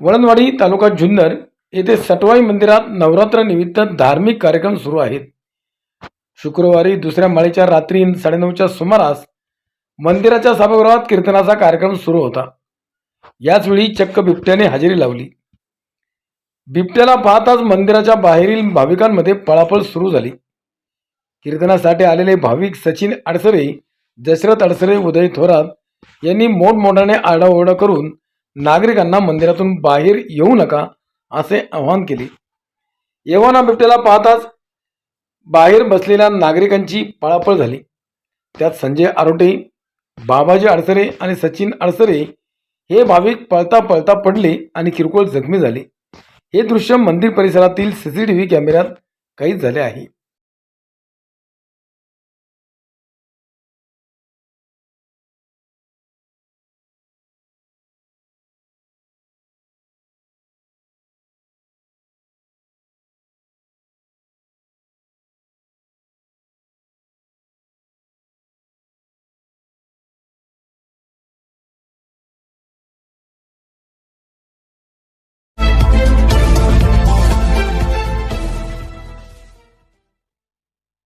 वळणवाडी तालुका जुन्नर येथे सटवाई मंदिरात नवरात्र निमित्त धार्मिक कार्यक्रम सुरू आहेत. शुक्रवारी दुसऱ्या माळीच्या रात्री 9:30च्या सुमारास मंदिराच्या सभागृहात कीर्तनाचा कार्यक्रम सुरू होता. याचवेळी चक्क बिबट्याने हजेरी लावली. बिबट्याला पाहताच मंदिराच्या बाहेरील भाविकांमध्ये पळापळ सुरू झाली. कीर्तनासाठी आलेले भाविक सचिन अडसरे, दशरथ अडसरे, उदय थोरात यांनी मोठमोठ्याने आरडाओरडा करून नागरिकांना मंदिरातून बाहेर येऊ नका असे आवाहन केले. एव्हाना बिबट्याला पाहताच बाहेर बसलेल्या नागरिकांची पळापळ झाली. त्यात संजय आरोटे, बाबाजी अडसरे आणि सचिन अडसरे हे भाविक पळता पळता पडले आणि किरकोळ जखमी झाले. हे दृश्य मंदिर परिसरातील CCTV कॅमेऱ्यात कैद झाले आहे.